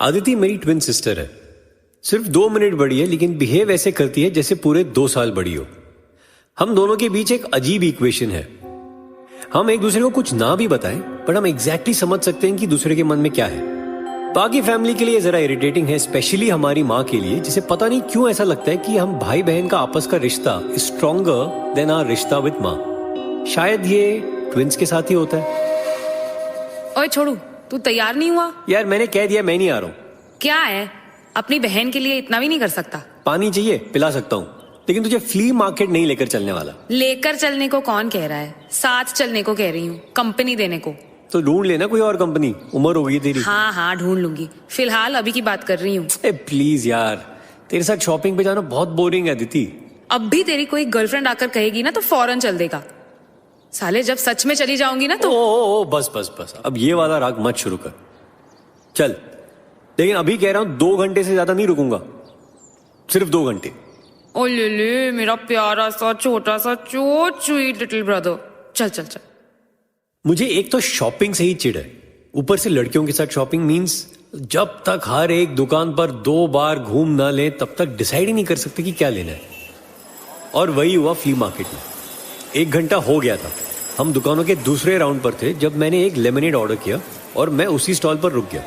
आदिति मेरी twin sister है। सिर्फ 2 मिनट बड़ी है, लेकिन बिहेव ऐसे करती है जैसे पूरे 2 साल बड़ी हो। हम दोनों के बीच एक अजीब इक्वेशन है। हम एक दूसरे को कुछ ना भी बताएं, पर हम एग्जैक्टली समझ सकते हैं कि दूसरे के मन में क्या है। बाकी फैमिली के लिए जरा इरिटेटिंग है, स्पेशली हमारी माँ के लिए, जिसे पता नहीं क्यों ऐसा लगता है कि हम भाई बहन का आपस का रिश्ता स्ट्रॉन्गर देन आवर रिश्ता विद माँ। शायद ये ट्विंस के साथ ही होता है। ओए छोड़ू, तू तैयार नहीं हुआ? यार मैंने कह दिया मैं नहीं आ रहा हूँ। क्या है, अपनी बहन के लिए इतना भी नहीं कर सकता? पानी चाहिए पिला सकता हूँ, लेकिन तुझे फ्ली मार्केट नहीं लेकर चलने वाला। लेकर चलने को कौन कह रहा है? साथ चलने को कह रही हूँ, कंपनी देने को। तो ढूंढ लेना कोई और कंपनी, उम्र हो गई तेरी। हाँ हाँ ढूंढ लूंगी, फिलहाल अभी की बात कर रही हूँ। प्लीज यार, तेरे साथ शॉपिंग पे जाना बहुत बोरिंग है अदिति। अब भी तेरी कोई गर्लफ्रेंड आकर कहेगी ना तो फौरन चल देगा। साले जब सच में चली जाऊंगी ना तो ओ, बस बस बस, अब ये वाला राग मत शुरू कर। चल, लेकिन अभी कह रहा हूँ 2 घंटे से ज्यादा नहीं रुकूंगा, सिर्फ 2 घंटे। ओ ले मेरा प्यारा सा छोटा सा स्वीट लिटिल ब्रदर, चल चल चल। मुझे एक तो शॉपिंग से ही चिढ़ है, ऊपर से लड़कियों के साथ शॉपिंग मींस जब तक हर एक दुकान पर 2 बार घूम ना ले तब तक डिसाइड ही नहीं कर सकते कि क्या लेना है। और वही हुआ फ्ली मार्केट में। 1 घंटा हो गया था, हम दुकानों के दूसरे राउंड पर थे जब मैंने एक लेमनेड ऑर्डर किया और मैं उसी स्टॉल पर रुक गया।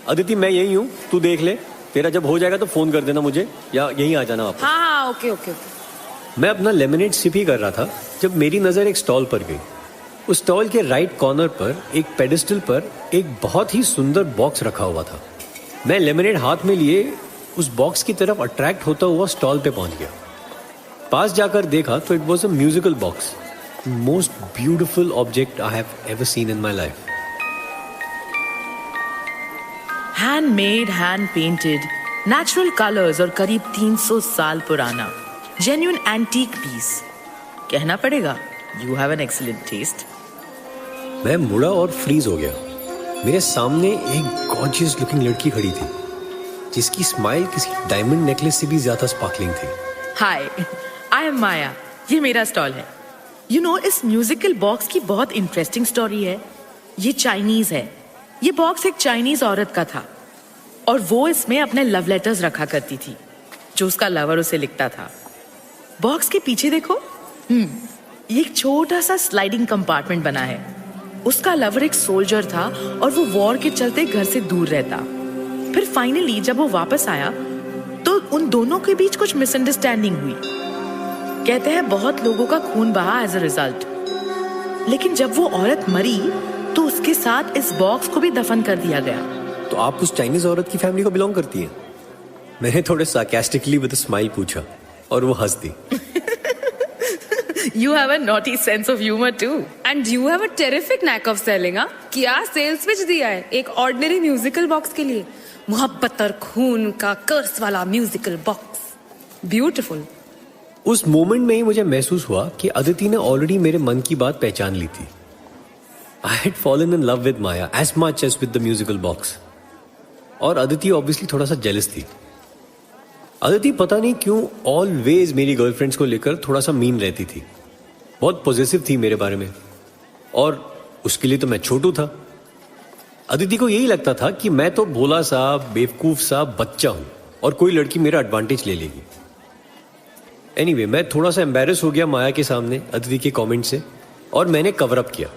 अदिति मैं यही हूँ, तू देख ले, तेरा जब हो जाएगा तो फोन कर देना मुझे, या यहीं आ जाना वापस। हाँ ओके ओके ओके। मैं अपना लेमनेड सिप ही कर रहा था जब मेरी नजर एक स्टॉल पर गई। उस स्टॉल के राइट कॉर्नर पर एक पेडिस्टल पर एक बहुत ही सुंदर बॉक्स रखा हुआ था। मैं लेमनेड हाथ में लिए उस बॉक्स की तरफ अट्रैक्ट होता हुआ स्टॉल पे पहुंच गया। पास जाकर देखा तो it was a musical box, most beautiful object I have ever seen in my life. Handmade, hand painted, natural colours और करीब 300 साल पुराना जेन्युइन एंटीक पीस। कहना पड़ेगा, you have an excellent taste. मैं मुड़ा और फ्रीज हो गया। मेरे सामने एक गॉर्जियस लुकिंग लड़की खड़ी थी, जिसकी स्माइल किसी डायमंड नेकलेस से भी ज्यादा स्पार्कलिंग थी। हाय, आई एम माया, ये मेरा स्टॉल है। यू नो, इस म्यूजिकल बॉक्स की बहुत इंटरेस्टिंग स्टोरी है। ये चाइनीज है। ये बॉक्स एक चाइनीज औरत का था और वो इसमें अपने लव लेटर्स रखा करती थी जो उसका लवर उसे लिखता था। बॉक्स के पीछे देखो, ये एक छोटा सा स्लाइडिंग कंपार्टमेंट बना है। उसका लवर एक सोल्जर था और वो वॉर के चलते घर से दूर रहता। फिर फाइनली जब वो वापस आया तो उन दोनों के बीच कुछ मिसअंडरस्टैंडिंग हुई। कहते हैं बहुत लोगों का खून बहा एज अ रिजल्ट। लेकिन जब वो औरत मरी तो उसके साथ इस बॉक्स को भी दफन कर दिया गया। तो आप उस चाइनीज औरत की फैमिली को बिलोंग करती हैं? मैंने थोड़े सार्कास्टिकली विद अ स्माइल पूछा और वो हंस दी। You have a naughty sense of humor too. And you have a terrific knack of selling, हाँ? क्या सेल्स पिच दिया है एक ऑर्डिनरी म्यूजिकल बॉक्स के लिए। मोहब्बत और खून का कर्स वाला म्यूजिकल बॉक्स, ब्यूटीफुल। उस मोमेंट में ही मुझे महसूस हुआ कि अदिति ने ऑलरेडी मेरे मन की बात पहचान ली थी। I had fallen in love with Maya as much as with the musical box. और अदिति ऑब्वियसली थोड़ा सा जेलस थी। अदिति पता नहीं क्यों ऑलवेज मेरी गर्लफ्रेंड्स को लेकर थोड़ा सा मीन रहती थी, बहुत पॉजिटिव थी मेरे बारे में, और उसके लिए तो मैं छोटू था। अदिति को यही लगता था कि मैं तो भोला सा बेवकूफ सा बच्चा हूं और कोई लड़की मेरा एडवांटेज ले लेगी। एनीवे, मैं थोड़ा सा एम्बैरेस हो गया माया के सामने अदिति के कमेंट से, और मैंने कवर अप किया।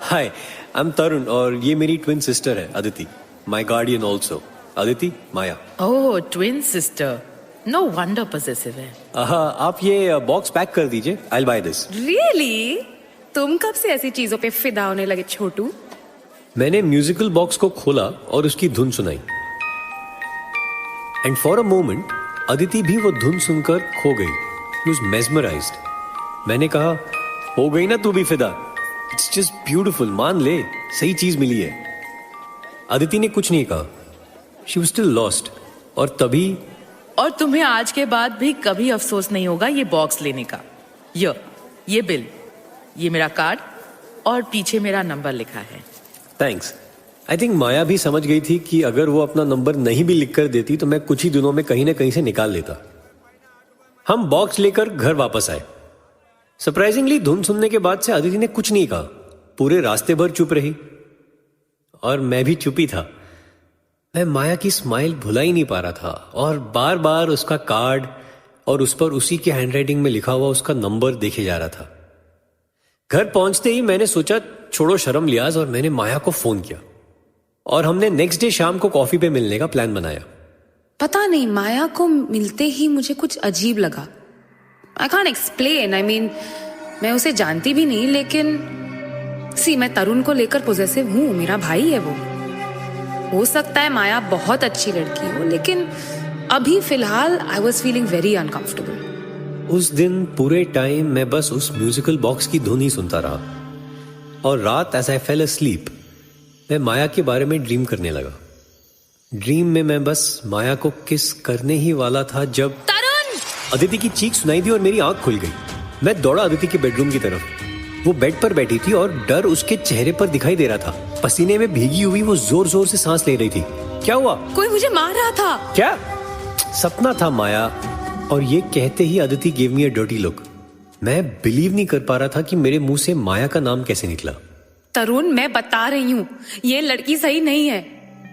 हाय, आई एम तरुण और ये मेरी ट्विन सिस्टर है Aditi, my guardian also. Aditi, Maya. Oh, twin sister, no wonder possessive है। आप ये बॉक्स पैक कर दीजिए, I will buy this. Really? तुम कब से ऐसी चीजों पे फिदा होने लगे छोटू? मैंने म्यूजिकल बॉक्स को खोला और उसकी धुन सुनाई, and for a moment Aditi भी वो धुन सुनकर खो गई। She was mesmerized. मैंने कहा, हो गई ना तू भी फिदा? इट्स जस्ट ब्यूटिफुल, मान ले, सही चीज मिली है। अदिति ने कुछ नहीं कहा, शी वाज स्टिल लॉस्ट। और तभी, और तुम्हें आज के बाद भी कभी अफसोस नहीं होगा ये बॉक्स लेने का। ये बिल, ये मेरा कार्ड और पीछे मेरा नंबर लिखा है। थैंक्स। आई थिंक माया भी समझ गई थी कि अगर वो अपना नंबर नहीं भी लिख कर देती तो मैं कुछ ही दिनों में कहीं ना कहीं से निकाल लेता। हम बॉक्स लेकर घर वापस आए। सरप्राइजिंगली धुन सुनने के बाद से अदिति ने कुछ नहीं कहा, पूरे रास्ते भर चुप रही, और मैं भी चुप ही था। मैं माया की स्माइल भुला ही नहीं पा रहा था और बार बार उसका कार्ड और उस पर उसी के हैंडराइटिंग में लिखा हुआ उसका नंबर देखे जा रहा था। घर पहुंचते ही मैंने सोचा छोड़ो शर्म लिहाज और मैंने माया को फोन किया और हमने नेक्स्ट डे शाम को कॉफी पे मिलने का प्लान बनाया। पता नहीं माया को मिलते ही मुझे कुछ अजीब लगा। I can't explain, I mean मैं उसे जानती भी नहीं, लेकिन मैं तरुण को लेकर पॉजेसिव हूं, मेरा भाई है वो। हो सकता है माया बहुत अच्छी लड़की हो, लेकिन अभी फिलहाल I was feeling very uncomfortable. उस दिन पूरे टाइम मैं बस उस म्यूजिकल बॉक्स की धुन ही सुनता रहा और रात एज आई फेल अस्लीप मैं माया के बारे में ड्रीम करने लगा। ड्रीम में मैं बस माया को किस करने ही वाला था जब तरुण! अदिति की चीख सुनाई दी और मेरी आंख खुल गई। मैं दौड़ा अदिति के बेडरूम की तरफ। वो बेड पर बैठी थी और डर उसके चेहरे पर दिखाई दे रहा था। पसीने में भीगी हुई वो जोर जोर से सांस ले रही थी। क्या हुआ? कोई मुझे मार रहा था। क्या? सपना था माया। और ये कहते ही Aditi give me a dirty look. मैं बिलीव नहीं कर पा रहा था कि मेरे मुंह से माया का नाम कैसे निकला। तरुण, मैं बता रही हूँ ये लड़की सही नहीं है।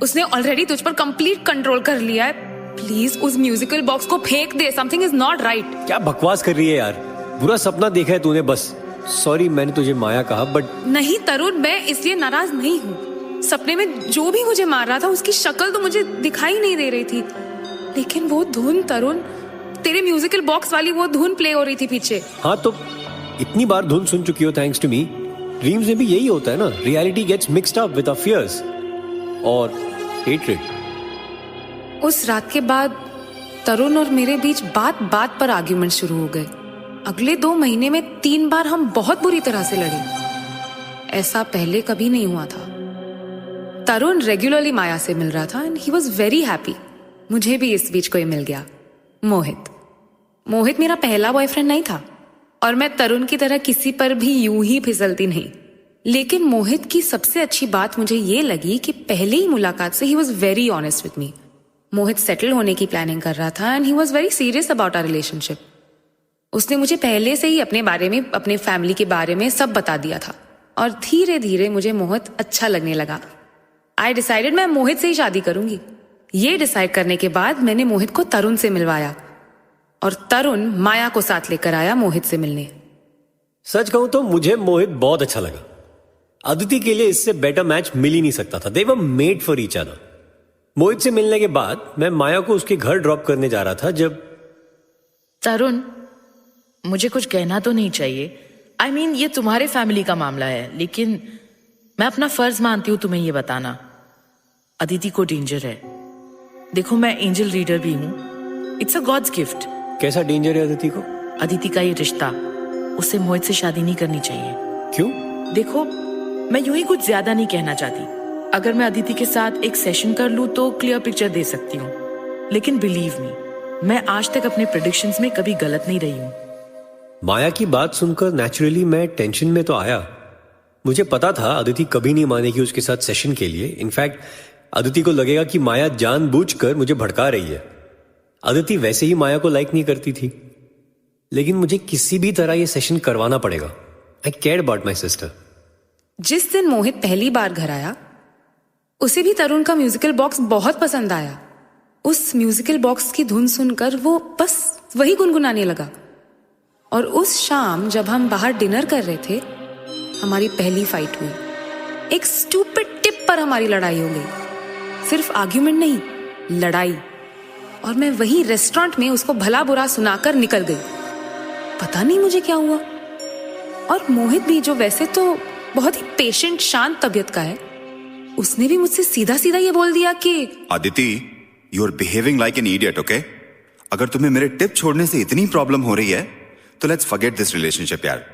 उसने ऑलरेडी तुझ पर कंप्लीट कंट्रोल कर लिया है। प्लीज उस म्यूजिकल बॉक्स को फेंक दे। Something is not right. क्या बकवास कर रही है यार? बुरा सपना देखा है तूने बस। सॉरी मैंने तुझे माया कहा बट नहीं तरुण, मैं इसलिए नाराज नहीं हूँ। सपने में जो भी मुझे मार रहा था उसकी शक्ल तो मुझे दिखाई नहीं दे रही थी, लेकिन वो धुन तरुण, तेरे म्यूजिकल बॉक्स वाली वो धुन प्ले हो रही थी पीछे। हाँ तो इतनी बार धुन सुन चुकी हो थैंक्स टू मी। ड्रीम्स में भी यही होता है ना, reality gets mixed up with our fears और हेट्रेड। उस रात के बाद तरुण और मेरे बीच बात बात पर आर्ग्यूमेंट शुरू हो गए। अगले 2 महीने में 3 बार हम बहुत बुरी तरह से लड़े। ऐसा पहले कभी नहीं हुआ था। तरुण रेगुलरली माया से मिल रहा था and he was very happy. मुझे भी इस बीच कोई मिल गया, मोहित मेरा पहला बॉयफ्रेंड नहीं था और मैं तरुण की तरह किसी पर भी यूं ही फिसलती नहीं। लेकिन मोहित की सबसे अच्छी बात मुझे ये लगी कि पहले ही मुलाकात से ही was very honest with me. Mohit settle होने की प्लानिंग कर रहा था and he was very serious about our relationship. उसने मुझे पहले से ही अपने बारे में, अपने फैमिली के बारे में सब बता दिया था और धीरे धीरे मुझे मोहित अच्छा लगने लगा। आई डिसाइडेड मैं मोहित से ही शादी करूंगी। ये डिसाइड करने के बाद मैंने मोहित को तरुण से मिलवाया और तरुण माया को साथ लेकर आया मोहित से मिलने। सच कहूं तो मुझे मोहित बहुत अच्छा लगा। अदिति के लिए इससे बेटर मैच मिल ही नहीं सकता था। They were made for each other. Mohit से मिलने के बाद मैं माया को उसके घर ड्रॉप करने जा रहा था जब तरुण, मुझे कुछ कहना तो नहीं चाहिए। I mean, ये तुम्हारे फैमिली का मामला है, लेकिन मैं अपना फर्ज मानती हूँ तुम्हें ये बताना। अदिति को डेंजर है। देखो मैं एंजल रीडर भी हूँ। It's a god's gift. कैसा डेंजर है अदिति को? अदिति का ये रिश्ता, उससे मोहित से शादी नहीं करनी चाहिए। क्यों? देखो मैं यूं ही कुछ ज्यादा नहीं कहना चाहती। अगर मैं अदिति के साथ एक सेशन कर लूं तो क्लियर पिक्चर दे सकती हूँ, लेकिन बिलीव मी, मैं आज तक अपने प्रेडिक्शंस में कभी गलत नहीं रही हूँ। माया की बात सुनकर नेचुरली मैं टेंशन में तो आया। मुझे पता था अदिति कभी नहीं मानेगी उसके साथ सेशन के लिए। इनफैक्ट अदिति को लगेगा कि माया जानबूझकर मुझे भड़का रही है। अदिति वैसे ही माया को लाइक नहीं करती थी, लेकिन मुझे किसी भी तरह ये सेशन करवाना पड़ेगा। आई केयर अबाउट माई सिस्टर। जिस दिन मोहित पहली बार घर आया, उसे भी तरुण का म्यूजिकल बॉक्स बहुत पसंद आया। उस म्यूजिकल बॉक्स की धुन सुनकर वो बस वही गुनगुनाने लगा। और उस शाम जब हम बाहर डिनर कर रहे थे, हमारी पहली फाइट हुई। एक स्टूपिड टिप पर हमारी लड़ाई हो गई। सिर्फ आर्ग्यूमेंट नहीं, लड़ाई। और मैं वही रेस्टोरेंट में उसको भला बुरा सुनाकर निकल गई। पता नहीं मुझे क्या हुआ। और मोहित भी, जो वैसे तो बहुत ही पेशेंट शांत तबीयत का है, उसने भी मुझसे सीधा सीधा ये बोल दिया कि Aditi, you are behaving like an idiot, okay? अगर तुम्हें मेरे टिप छोड़ने से इतनी प्रॉब्लम हो रही है तो लेट्स फॉरगेट दिस रिलेशनशिप यार।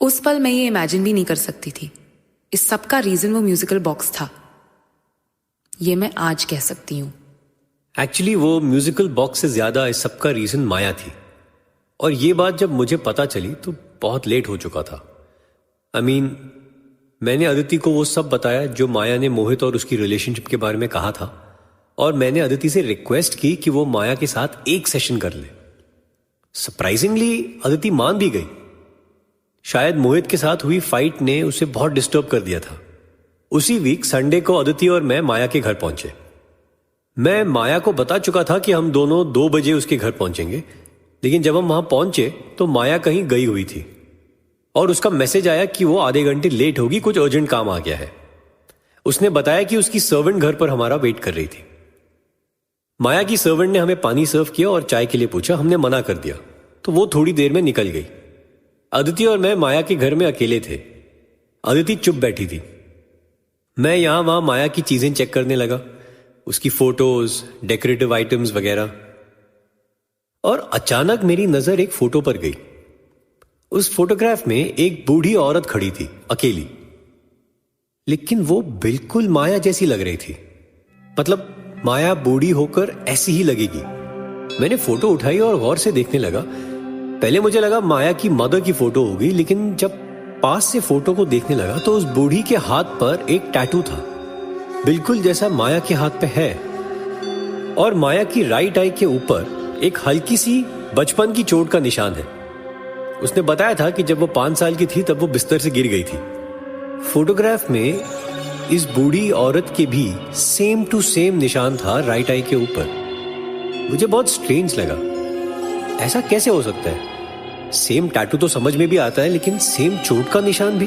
उस पल मैं ये इमेजिन भी नहीं कर सकती थी। इस सब का रीजन वो म्यूजिकल बॉक्स था। ये मैं आज कह सकती हूँ। एक्चुअली वो म्यूजिकल बॉक्स से ज्यादा इस सब का रीजन माया थी। और ये बात जब मुझे पता चली तो बहुत लेट हो चुका था। आई मीन, मैंने अदिति को वो सब बताया जो माया ने मोहित और उसकी रिलेशनशिप के बारे में कहा था, और मैंने अदिति से रिक्वेस्ट की कि वो माया के साथ एक सेशन कर ले। सरप्राइजिंगली अदिति मान भी गई। शायद मोहित के साथ हुई फाइट ने उसे बहुत डिस्टर्ब कर दिया था। उसी वीक संडे को अदिति और मैं माया के घर पहुंचे। मैं माया को बता चुका था कि हम दोनों 2 बजे उसके घर पहुंचेंगे, लेकिन जब हम वहां पहुंचे तो माया कहीं गई हुई थी और उसका मैसेज आया कि वो आधे घंटे लेट होगी, कुछ अर्जेंट काम आ गया है। उसने बताया कि उसकी सर्वेंट घर पर हमारा वेट कर रही थी। माया की सर्वेंट ने हमें पानी सर्व किया और चाय के लिए पूछा। हमने मना कर दिया तो वो थोड़ी देर में निकल गई। अदिति और मैं माया के घर में अकेले थे। अदिति चुप बैठी थी। मैं यहां वहां माया की चीजें चेक करने लगा, उसकी फोटोज, डेकोरेटिव आइटम्स वगैरह, और अचानक मेरी नजर एक फोटो पर गई। उस फोटोग्राफ में एक बूढ़ी औरत खड़ी थी, अकेली, लेकिन वो बिल्कुल माया जैसी लग रही थी। मतलब माया बूढ़ी होकर ऐसी ही लगेगी। मैंने फोटो उठाई और गौर से देखने लगा। पहले मुझे लगा माया की मदर की फोटो होगी, लेकिन जब पास से फोटो को देखने लगा तो उस बूढ़ी के हाथ पर एक टैटू था, बिल्कुल जैसा माया के हाथ पे है। और माया की राइट आई के ऊपर एक हल्की सी बचपन की चोट का निशान है। उसने बताया था कि जब वो 5 साल की थी तब वो बिस्तर से गिर गई थी। फोटोग्राफ में इस बूढ़ी औरत के भी सेम टू सेम निशान था राइट आई के ऊपर। मुझे बहुत स्ट्रेंज लगा, ऐसा कैसे हो सकता है? सेम टैटू तो समझ में भी आता है, लेकिन सेम चोट का निशान भी?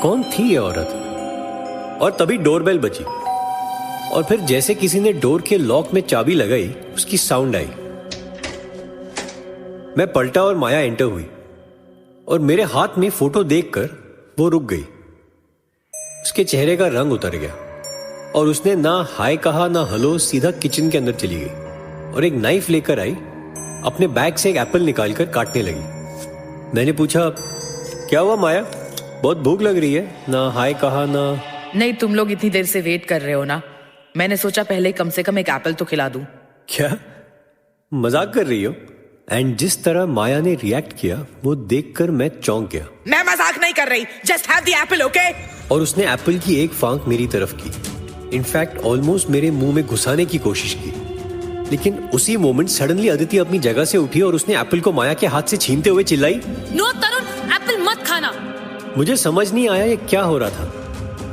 कौन थी ये औरत? और तभी डोरबेल बजी और फिर जैसे किसी ने डोर के लॉक में चाबी लगाई, उसकी साउंड आई। मैं पलटा और माया एंटर हुई और मेरे हाथ में फोटो देखकर वो रुक गई। उसके चेहरे का रंग उतर गया और उसने ना हाय कहा ना हेलो, सीधा किचन के अंदर चली गई और एक नाइफ लेकर आई। अपने बैग से एक एप्पल निकालकर काटने लगी। मैंने पूछा, क्या हुआ माया, बहुत भूख लग रही है? ना हाय कहा ना। नहीं, तुम लोग इतनी देर से वेट कर रहे हो ना, मैंने सोचा पहले कम से कम एक एप्पल तो खिला दूं। क्या मजाक कर रही हो? एंड जिस तरह माया ने रिएक्ट किया वो देखकर मैं चौंक गया। मैं मजाक नहीं कर रही, just have the Apple, okay? और उसने एप्पल की एक फांक मेरी तरफ की, इनफैक्ट ऑलमोस्ट मेरे मुंह में घुसाने की कोशिश की। लेकिन उसी मोमेंट सडनली अदिति अपनी जगह से उठी और उसने एप्पल को माया के हाथ से छीनते हुए चिल्लाई, नो तरुण, एप्पल मत खाना। मुझे समझ नहीं आया ये क्या हो रहा था।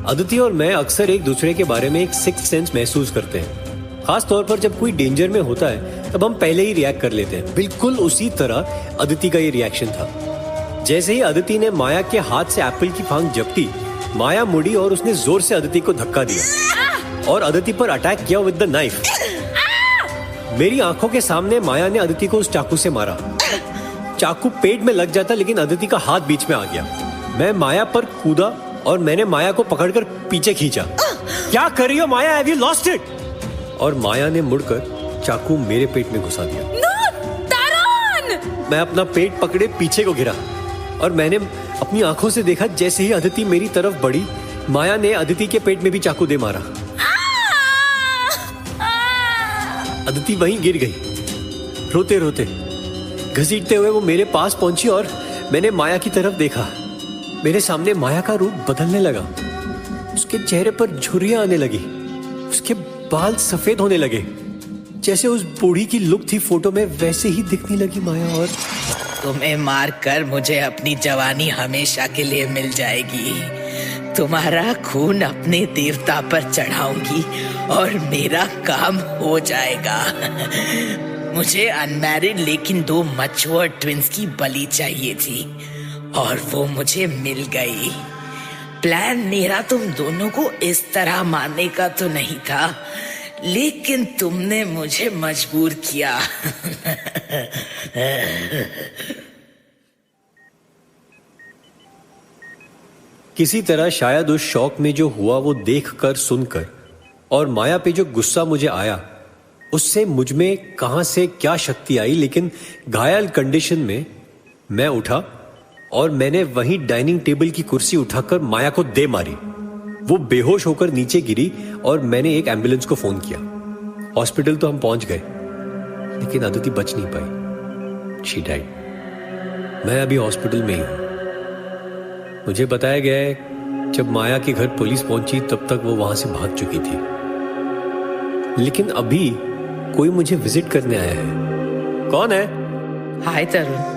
अदिति और मैं अक्सर एक दूसरे के बारे में एक सिक्स्थ सेंस महसूस करते हैं। खास तौर पर जब कोई डेंजर में होता है तब हम पहले ही रिएक्ट कर लेते हैं। बिल्कुल उसी तरह अदिति का ये रिएक्शन था। जैसे ही अदिति ने माया के हाथ से एप्पल की फांक झपटी, माया मुड़ी और उसने जोर से अदिति को धक्का दिया और अदिति पर अटैक किया विद द नाइफ। मेरी आंखों के सामने माया ने अदिति को उस चाकू से मारा। चाकू पेट में लग जाता, लेकिन अदिति का हाथ बीच में आ गया। मैं माया पर कूदा और मैंने माया को पकड़कर पीछे खींचा। क्या कर रही हो माया, हैव यू लॉस्ट इट? और माया ने मुड़कर चाकू मेरे पेट में घुसा दिया। नो तरुण! मैं अपना पेट पकड़े पीछे को गिरा और मैंने अपनी आंखों से देखा जैसे ही अदिति मेरी तरफ बढ़ी, माया ने अदिति के पेट में भी चाकू दे मारा। अदिति वहीं गिर गई, रोते रोते। घसीटते हुए वो मेरे पास पहुंची और मैंने माया की तरफ देखा। मेरे सामने माया का रूप बदलने लगा। उसके चेहरे पर झुर्रियां आने लगी, उसके बाल सफेद होने लगे। जैसे उस बूढ़ी की लुक थी फोटो में, वैसे ही दिखने लगी माया। और तुम्हें मारकर मुझे अपनी जवानी हमेशा के लिए मिल जाएगी। तुम्हारा खून अपने देवता पर चढ़ाऊंगी और मेरा काम हो जाएगा। मुझे अनमैरिड लेकिन 2 मैच्योर ट्विंस की बलि चाहिए थी और वो मुझे मिल गई। प्लान मेरा तुम दोनों को इस तरह मारने का तो नहीं था, लेकिन तुमने मुझे मजबूर किया। किसी तरह शायद उस शौक में जो हुआ वो देखकर, सुनकर और माया पे जो गुस्सा मुझे आया, उससे मुझ में कहां से क्या शक्ति आई। लेकिन घायल कंडीशन में मैं उठा और मैंने वहीं डाइनिंग टेबल की कुर्सी उठाकर माया को दे मारी। वो बेहोश होकर नीचे गिरी और मैंने एक एम्बुलेंस को फोन किया। हॉस्पिटल तो हम पहुंच गए, लेकिन अदिति बच नहीं पाई। She died. मैं अभी हॉस्पिटल में ही हूं। मुझे बताया गया है जब माया के घर पुलिस पहुंची तब तक वो वहां से भाग चुकी थी, लेकिन अभी कोई मुझे विजिट करने आया है। कौन है? हाय तरुण,